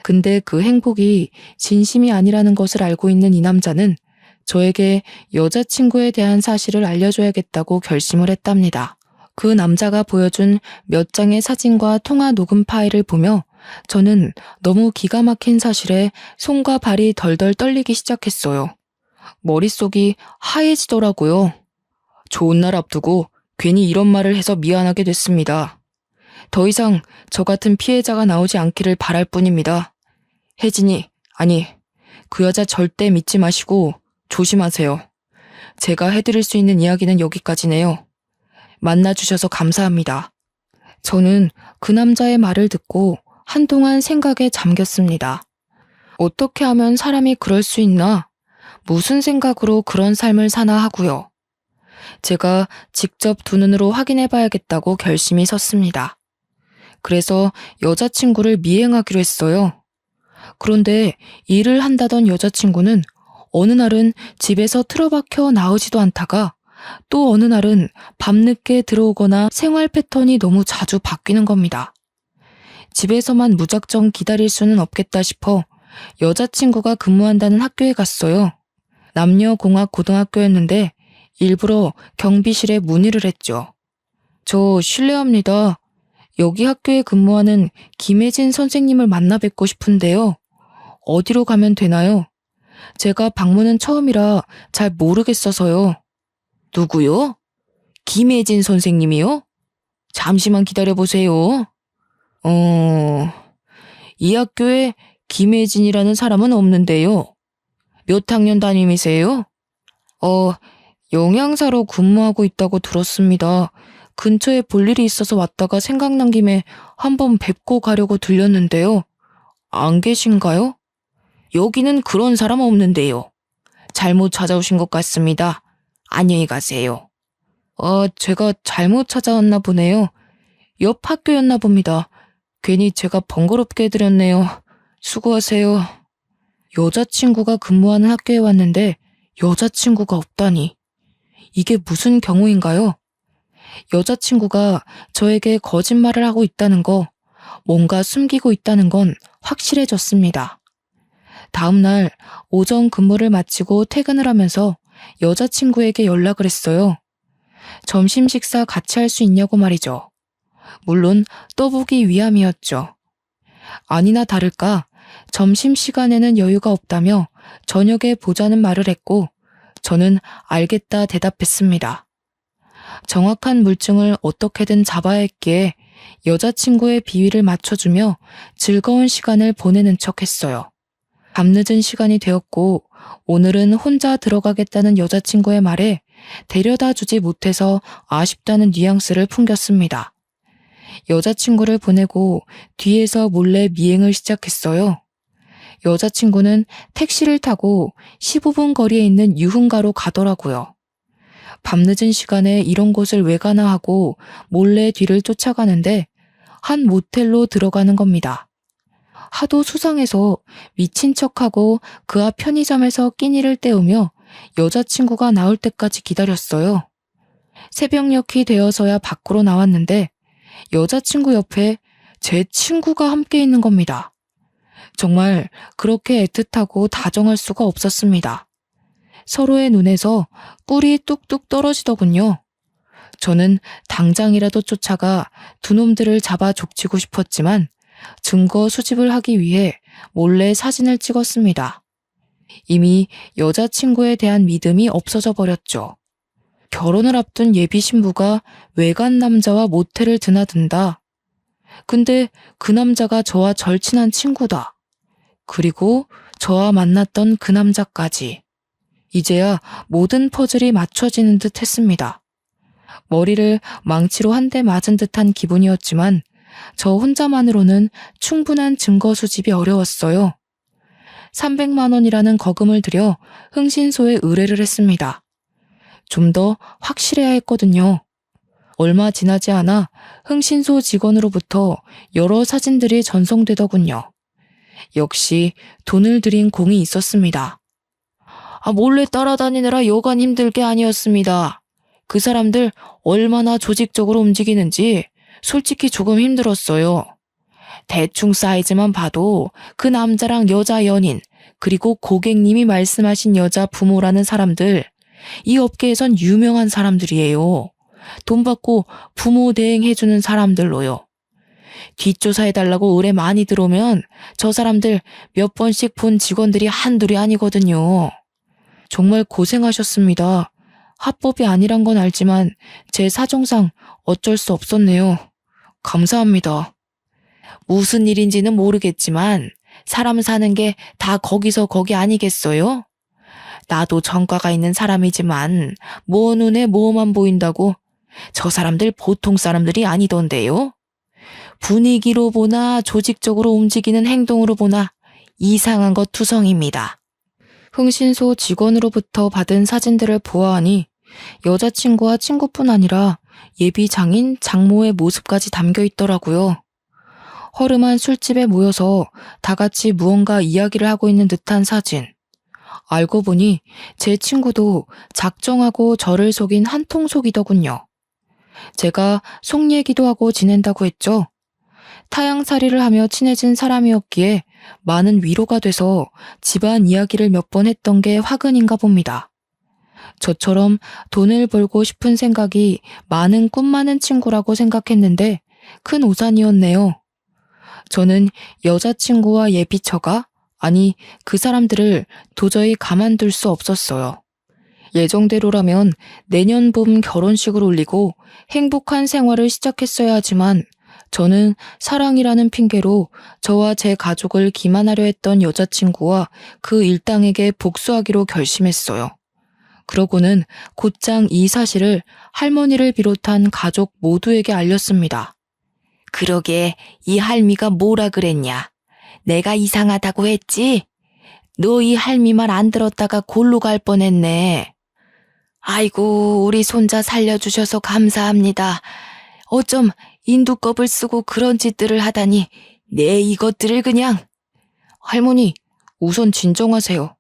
[SPEAKER 1] 근데 그 행복이 진심이 아니라는 것을 알고 있는 이 남자는 저에게 여자친구에 대한 사실을 알려줘야겠다고 결심을 했답니다. 그 남자가 보여준 몇 장의 사진과 통화 녹음 파일을 보며 저는 너무 기가 막힌 사실에 손과 발이 덜덜 떨리기 시작했어요. 머릿속이 하얘지더라고요. 좋은 날 앞두고 괜히 이런 말을 해서 미안하게 됐습니다. 더 이상 저 같은 피해자가 나오지 않기를 바랄 뿐입니다. 혜진이, 아니, 그 여자 절대 믿지 마시고 조심하세요. 제가 해드릴 수 있는 이야기는 여기까지네요. 만나주셔서 감사합니다. 저는 그 남자의 말을 듣고 한동안 생각에 잠겼습니다. 어떻게 하면 사람이 그럴 수 있나? 무슨 생각으로 그런 삶을 사나 하고요. 제가 직접 두 눈으로 확인해 봐야겠다고 결심이 섰습니다. 그래서 여자친구를 미행하기로 했어요. 그런데 일을 한다던 여자친구는 어느 날은 집에서 틀어박혀 나오지도 않다가 또 어느 날은 밤늦게 들어오거나 생활 패턴이 너무 자주 바뀌는 겁니다. 집에서만 무작정 기다릴 수는 없겠다 싶어 여자친구가 근무한다는 학교에 갔어요. 남녀공학 고등학교였는데 일부러 경비실에 문의를 했죠. 저 실례합니다. 여기 학교에 근무하는 김혜진 선생님을 만나 뵙고 싶은데요. 어디로 가면 되나요? 제가 방문은 처음이라 잘 모르겠어서요. 누구요? 김혜진 선생님이요? 잠시만 기다려보세요. 이 학교에 김혜진이라는 사람은 없는데요. 몇 학년 담임이세요? 영양사로 근무하고 있다고 들었습니다. 근처에 볼 일이 있어서 왔다가 생각난 김에 한번 뵙고 가려고 들렸는데요. 안 계신가요? 여기는 그런 사람 없는데요. 잘못 찾아오신 것 같습니다. 안녕히 가세요. 제가 잘못 찾아왔나 보네요. 옆 학교였나 봅니다. 괜히 제가 번거롭게 해드렸네요. 수고하세요. 여자친구가 근무하는 학교에 왔는데 여자친구가 없다니. 이게 무슨 경우인가요? 여자친구가 저에게 거짓말을 하고 있다는 거, 뭔가 숨기고 있다는 건 확실해졌습니다. 다음 날 오전 근무를 마치고 퇴근을 하면서 여자친구에게 연락을 했어요. 점심 식사 같이 할 수 있냐고 말이죠. 물론 떠보기 위함이었죠. 아니나 다를까 점심시간에는 여유가 없다며 저녁에 보자는 말을 했고 저는 알겠다 대답했습니다. 정확한 물증을 어떻게든 잡아야 했기에 여자친구의 비위를 맞춰주며 즐거운 시간을 보내는 척했어요. 밤늦은 시간이 되었고 오늘은 혼자 들어가겠다는 여자친구의 말에 데려다 주지 못해서 아쉽다는 뉘앙스를 풍겼습니다. 여자친구를 보내고 뒤에서 몰래 미행을 시작했어요. 여자친구는 택시를 타고 15분 거리에 있는 유흥가로 가더라고요. 밤늦은 시간에 이런 곳을 왜 가나 하고 몰래 뒤를 쫓아가는데 한 모텔로 들어가는 겁니다. 하도 수상해서 미친 척하고 그 앞 편의점에서 끼니를 때우며 여자친구가 나올 때까지 기다렸어요. 새벽녘이 되어서야 밖으로 나왔는데 여자친구 옆에 제 친구가 함께 있는 겁니다. 정말 그렇게 애틋하고 다정할 수가 없었습니다. 서로의 눈에서 꿀이 뚝뚝 떨어지더군요. 저는 당장이라도 쫓아가 두 놈들을 잡아 족치고 싶었지만 증거 수집을 하기 위해 몰래 사진을 찍었습니다. 이미 여자친구에 대한 믿음이 없어져 버렸죠. 결혼을 앞둔 예비 신부가 외간 남자와 모텔을 드나든다. 근데 그 남자가 저와 절친한 친구다. 그리고 저와 만났던 그 남자까지. 이제야 모든 퍼즐이 맞춰지는 듯 했습니다. 머리를 망치로 한 대 맞은 듯한 기분이었지만 저 혼자만으로는 충분한 증거 수집이 어려웠어요. 300만 원이라는 거금을 들여 흥신소에 의뢰를 했습니다. 좀 더 확실해야 했거든요. 얼마 지나지 않아 흥신소 직원으로부터 여러 사진들이 전송되더군요. 역시 돈을 들인 공이 있었습니다. 몰래 따라다니느라 여간 힘들 게 아니었습니다. 그 사람들 얼마나 조직적으로 움직이는지 솔직히 조금 힘들었어요. 대충 사이즈만 봐도 그 남자랑 여자 연인, 그리고 고객님이 말씀하신 여자 부모라는 사람들, 이 업계에선 유명한 사람들이에요. 돈 받고 부모 대행해주는 사람들로요. 뒷조사해달라고 의뢰 많이 들어오면 저 사람들 몇 번씩 본 직원들이 한둘이 아니거든요. 정말 고생하셨습니다. 합법이 아니란 건 알지만 제 사정상 어쩔 수 없었네요. 감사합니다. 무슨 일인지는 모르겠지만 사람 사는 게 다 거기서 거기 아니겠어요? 나도 전과가 있는 사람이지만 뭐 눈에 뭐만 보인다고 저 사람들 보통 사람들이 아니던데요. 분위기로 보나 조직적으로 움직이는 행동으로 보나 이상한 것 투성입니다. 흥신소 직원으로부터 받은 사진들을 보아하니 여자친구와 친구뿐 아니라 예비 장인 장모의 모습까지 담겨 있더라고요. 허름한 술집에 모여서 다 같이 무언가 이야기를 하고 있는 듯한 사진. 알고 보니 제 친구도 작정하고 저를 속인 한통속이더군요. 제가 속 얘기도 하고 지낸다고 했죠. 타향살이를 하며 친해진 사람이었기에 많은 위로가 돼서 집안 이야기를 몇 번 했던 게 화근인가 봅니다. 저처럼 돈을 벌고 싶은 생각이 많은 꿈 많은 친구라고 생각했는데 큰 오산이었네요. 저는 여자친구와 예비처가, 아니 그 사람들을 도저히 가만둘 수 없었어요. 예정대로라면 내년 봄 결혼식을 올리고 행복한 생활을 시작했어야 하지만 저는 사랑이라는 핑계로 저와 제 가족을 기만하려 했던 여자친구와 그 일당에게 복수하기로 결심했어요. 그러고는 곧장 이 사실을 할머니를 비롯한 가족 모두에게 알렸습니다. 그러게 이 할미가 뭐라 그랬냐? 내가 이상하다고 했지? 너 이 할미 말 안 들었다가 골로 갈 뻔했네. 아이고 우리 손자 살려주셔서 감사합니다. 어쩜 인두껍을 쓰고 그런 짓들을 하다니 내 이것들을 그냥. 할머니 우선 진정하세요.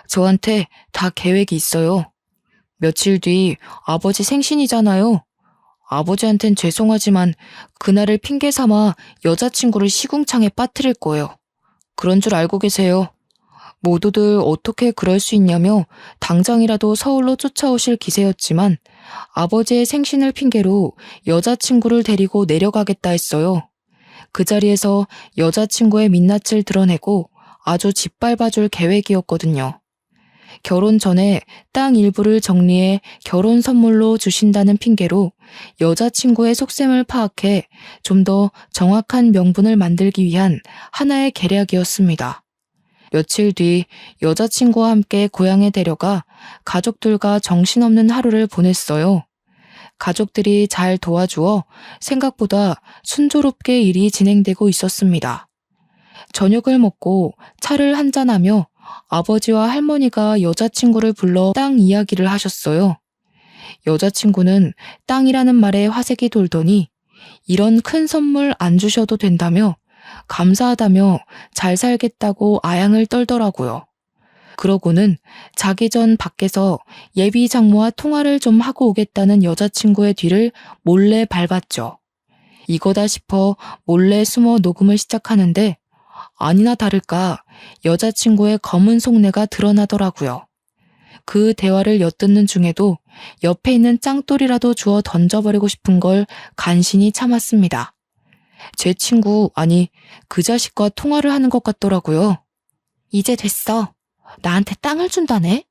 [SPEAKER 1] 저한테 다 계획이 있어요. 며칠 뒤 아버지 생신이잖아요. 아버지한텐 죄송하지만 그날을 핑계 삼아 여자친구를 시궁창에 빠뜨릴 거예요. 그런 줄 알고 계세요. 모두들 어떻게 그럴 수 있냐며 당장이라도 서울로 쫓아오실 기세였지만 아버지의 생신을 핑계로 여자친구를 데리고 내려가겠다 했어요. 그 자리에서 여자친구의 민낯을 드러내고 아주 짓밟아줄 계획이었거든요. 결혼 전에 땅 일부를 정리해 결혼 선물로 주신다는 핑계로 여자친구의 속셈을 파악해 좀 더 정확한 명분을 만들기 위한 하나의 계략이었습니다. 며칠 뒤 여자친구와 함께 고향에 데려가 가족들과 정신없는 하루를 보냈어요. 가족들이 잘 도와주어 생각보다 순조롭게 일이 진행되고 있었습니다. 저녁을 먹고 차를 한잔하며 아버지와 할머니가 여자친구를 불러 땅 이야기를 하셨어요. 여자친구는 땅이라는 말에 화색이 돌더니 이런 큰 선물 안 주셔도 된다며 감사하다며 잘 살겠다고 아양을 떨더라고요. 그러고는 자기 전 밖에서 예비 장모와 통화를 좀 하고 오겠다는 여자친구의 뒤를 몰래 밟았죠. 이거다 싶어 몰래 숨어 녹음을 시작하는데 아니나 다를까 여자친구의 검은 속내가 드러나더라고요. 그 대화를 엿듣는 중에도 옆에 있는 짱돌이라도 주워 던져버리고 싶은 걸 간신히 참았습니다. 제 친구, 아니 그 자식과 통화를 하는 것 같더라고요. 이제 됐어. 나한테 땅을 준다네?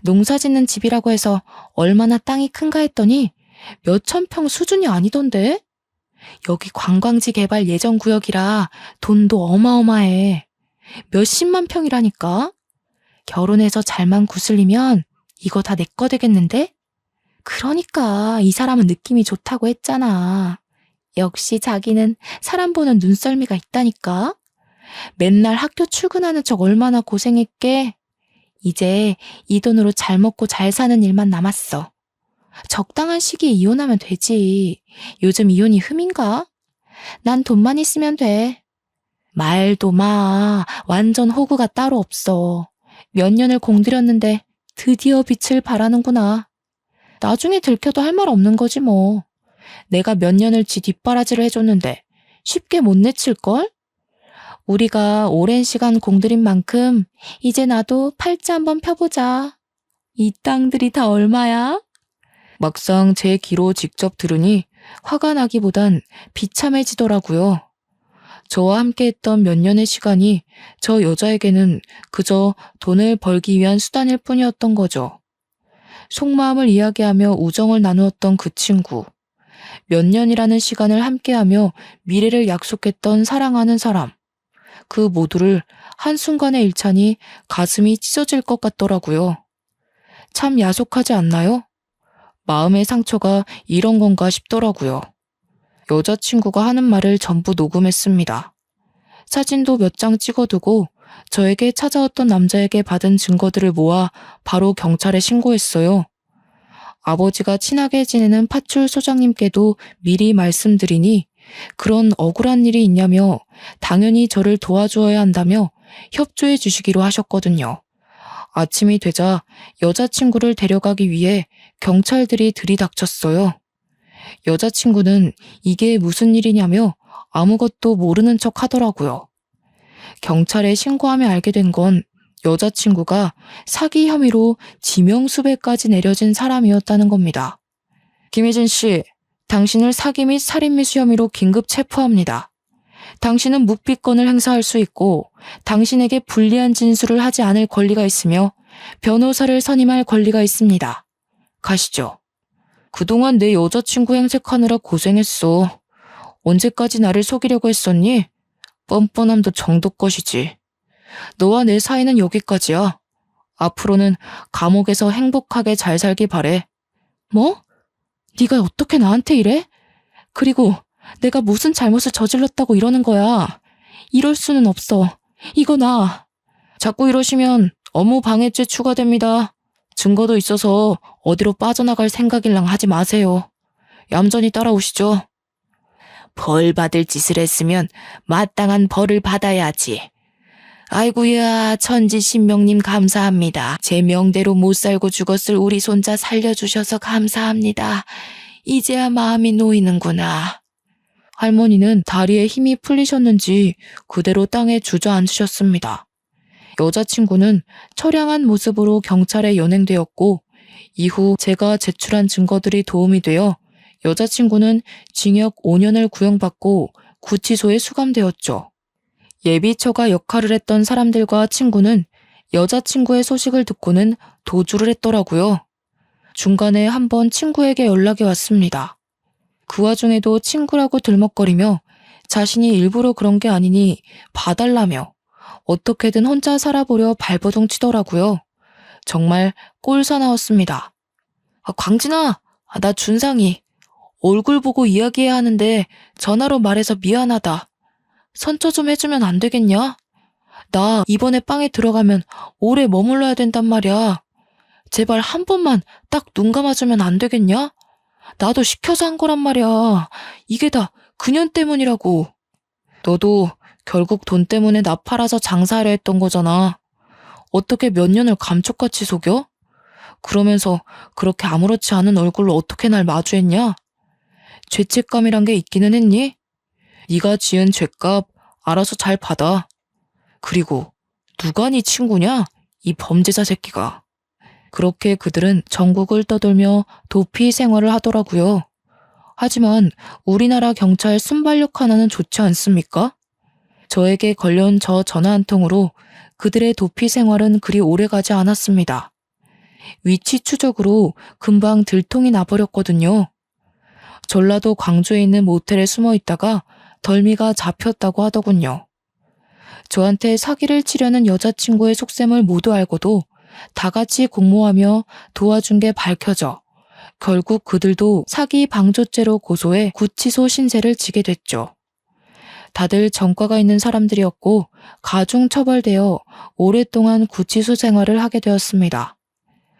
[SPEAKER 1] 농사 짓는 집이라고 해서 얼마나 땅이 큰가 했더니 몇천 평 수준이 아니던데? 여기 관광지 개발 예정 구역이라 돈도 어마어마해. 몇십만 평이라니까? 결혼해서 잘만 구슬리면 이거 다 내 거 되겠는데? 그러니까 이 사람은 느낌이 좋다고 했잖아. 역시 자기는 사람 보는 눈썰미가 있다니까? 맨날 학교 출근하는 척 얼마나 고생했게. 이제 이 돈으로 잘 먹고 잘 사는 일만 남았어. 적당한 시기에 이혼하면 되지. 요즘 이혼이 흠인가? 난 돈만 있으면 돼. 말도 마. 완전 호구가 따로 없어. 몇 년을 공들였는데 드디어 빛을 발하는구나. 나중에 들켜도 할 말 없는 거지 뭐. 내가 몇 년을 지 뒷바라지를 해줬는데 쉽게 못 내칠걸? 우리가 오랜 시간 공들인 만큼 이제 나도 팔자 한번 펴보자. 이 땅들이 다 얼마야? 막상 제 귀로 직접 들으니 화가 나기보단 비참해지더라고요. 저와 함께했던 몇 년의 시간이 저 여자에게는 그저 돈을 벌기 위한 수단일 뿐이었던 거죠. 속마음을 이야기하며 우정을 나누었던 그 친구. 몇 년이라는 시간을 함께하며 미래를 약속했던 사랑하는 사람. 그 모두를 한순간에 잃자니 가슴이 찢어질 것 같더라고요. 참 야속하지 않나요? 마음의 상처가 이런 건가 싶더라고요. 여자친구가 하는 말을 전부 녹음했습니다. 사진도 몇 장 찍어두고 저에게 찾아왔던 남자에게 받은 증거들을 모아 바로 경찰에 신고했어요. 아버지가 친하게 지내는 파출 소장님께도 미리 말씀드리니 그런 억울한 일이 있냐며 당연히 저를 도와주어야 한다며 협조해 주시기로 하셨거든요. 아침이 되자 여자친구를 데려가기 위해 경찰들이 들이닥쳤어요. 여자친구는 이게 무슨 일이냐며 아무것도 모르는 척 하더라고요. 경찰에 신고하며 알게 된 건 여자친구가 사기 혐의로 지명수배까지 내려진 사람이었다는 겁니다. 김혜진 씨, 당신을 사기 및 살인미수 혐의로 긴급 체포합니다. 당신은 묵비권을 행사할 수 있고 당신에게 불리한 진술을 하지 않을 권리가 있으며 변호사를 선임할 권리가 있습니다. 가시죠. 그동안 내 여자친구 행색하느라 고생했어. 언제까지 나를 속이려고 했었니? 뻔뻔함도 정도 것이지. 너와 내 사이는 여기까지야. 앞으로는 감옥에서 행복하게 잘 살기 바래. 뭐? 네가 어떻게 나한테 이래? 그리고 내가 무슨 잘못을 저질렀다고 이러는 거야. 이럴 수는 없어. 이거 나. 자꾸 이러시면 업무 방해죄 추가됩니다. 증거도 있어서 어디로 빠져나갈 생각일랑 하지 마세요. 얌전히 따라오시죠. 벌 받을 짓을 했으면 마땅한 벌을 받아야지. 아이고야, 천지신명님 감사합니다. 제 명대로 못 살고 죽었을 우리 손자 살려주셔서 감사합니다. 이제야 마음이 놓이는구나. 할머니는 다리에 힘이 풀리셨는지 그대로 땅에 주저앉으셨습니다. 여자친구는 처량한 모습으로 경찰에 연행되었고 이후 제가 제출한 증거들이 도움이 되어 여자친구는 징역 5년을 구형받고 구치소에 수감되었죠. 예비처가 역할을 했던 사람들과 친구는 여자친구의 소식을 듣고는 도주를 했더라고요. 중간에 한번 친구에게 연락이 왔습니다. 그 와중에도 친구라고 들먹거리며 자신이 일부러 그런 게 아니니 봐달라며 어떻게든 혼자 살아보려 발버둥 치더라고요. 정말 꼴사나웠습니다. 광진아, 나 준상이. 얼굴 보고 이야기해야 하는데 전화로 말해서 미안하다. 선처 좀 해주면 안 되겠냐? 나 이번에 빵에 들어가면 오래 머물러야 된단 말이야. 제발 한 번만 딱 눈 감아주면 안 되겠냐? 나도 시켜서 한 거란 말이야. 이게 다 그년 때문이라고. 너도 결국 돈 때문에 나 팔아서 장사하려 했던 거잖아. 어떻게 몇 년을 감쪽같이 속여? 그러면서 그렇게 아무렇지 않은 얼굴로 어떻게 날 마주했냐? 죄책감이란 게 있기는 했니? 네가 지은 죄값 알아서 잘 받아. 그리고 누가 네 친구냐? 이 범죄자 새끼가. 그렇게 그들은 전국을 떠돌며 도피 생활을 하더라고요. 하지만 우리나라 경찰 순발력 하나는 좋지 않습니까? 저에게 걸려온 저 전화 한 통으로 그들의 도피 생활은 그리 오래가지 않았습니다. 위치 추적으로 금방 들통이 나버렸거든요. 전라도 광주에 있는 모텔에 숨어 있다가 덜미가 잡혔다고 하더군요. 저한테 사기를 치려는 여자친구의 속셈을 모두 알고도 다 같이 공모하며 도와준 게 밝혀져 결국 그들도 사기 방조죄로 고소해 구치소 신세를 지게 됐죠. 다들 전과가 있는 사람들이었고 가중 처벌되어 오랫동안 구치소 생활을 하게 되었습니다.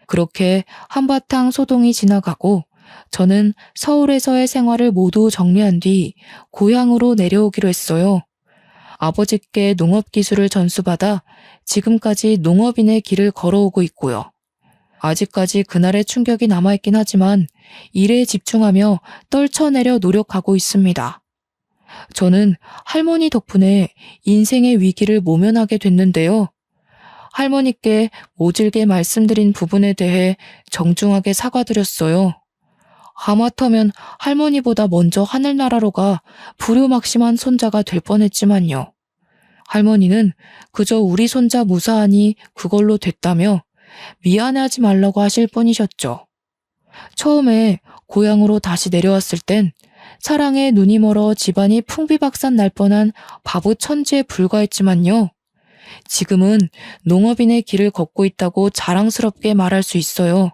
[SPEAKER 1] 그렇게 한바탕 소동이 지나가고 저는 서울에서의 생활을 모두 정리한 뒤 고향으로 내려오기로 했어요. 아버지께 농업기술을 전수받아 지금까지 농업인의 길을 걸어오고 있고요. 아직까지 그날의 충격이 남아있긴 하지만 일에 집중하며 떨쳐내려 노력하고 있습니다. 저는 할머니 덕분에 인생의 위기를 모면하게 됐는데요. 할머니께 모질게 말씀드린 부분에 대해 정중하게 사과드렸어요. 하마터면 할머니보다 먼저 하늘나라로 가 불효막심한 손자가 될 뻔했지만요. 할머니는 그저 우리 손자 무사하니 그걸로 됐다며 미안해하지 말라고 하실 뿐이셨죠. 처음에 고향으로 다시 내려왔을 땐 사랑에 눈이 멀어 집안이 풍비박산 날 뻔한 바보 천지에 불과했지만요. 지금은 농업인의 길을 걷고 있다고 자랑스럽게 말할 수 있어요.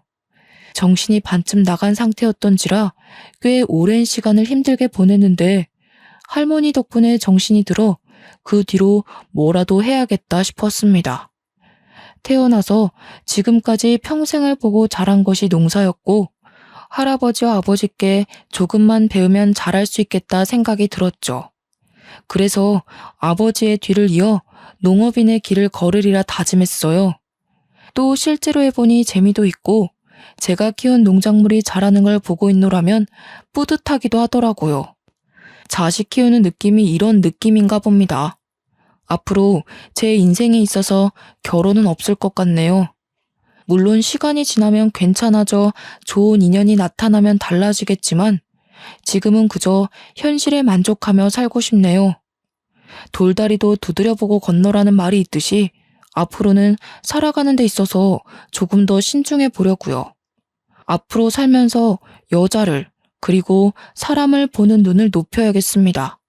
[SPEAKER 1] 정신이 반쯤 나간 상태였던지라 꽤 오랜 시간을 힘들게 보냈는데 할머니 덕분에 정신이 들어 그 뒤로 뭐라도 해야겠다 싶었습니다. 태어나서 지금까지 평생을 보고 자란 것이 농사였고 할아버지와 아버지께 조금만 배우면 잘할 수 있겠다 생각이 들었죠. 그래서 아버지의 뒤를 이어 농업인의 길을 걸으리라 다짐했어요. 또 실제로 해보니 재미도 있고 제가 키운 농작물이 자라는 걸 보고 있노라면 뿌듯하기도 하더라고요. 자식 키우는 느낌이 이런 느낌인가 봅니다. 앞으로 제 인생에 있어서 결혼은 없을 것 같네요. 물론 시간이 지나면 괜찮아져 좋은 인연이 나타나면 달라지겠지만 지금은 그저 현실에 만족하며 살고 싶네요. 돌다리도 두드려보고 건너라는 말이 있듯이 앞으로는 살아가는 데 있어서 조금 더 신중해 보려고요. 앞으로 살면서 여자를 그리고 사람을 보는 눈을 높여야겠습니다.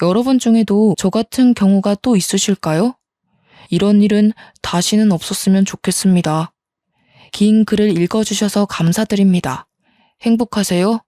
[SPEAKER 1] 여러분 중에도 저 같은 경우가 또 있으실까요? 이런 일은 다시는 없었으면 좋겠습니다. 긴 글을 읽어주셔서 감사드립니다. 행복하세요.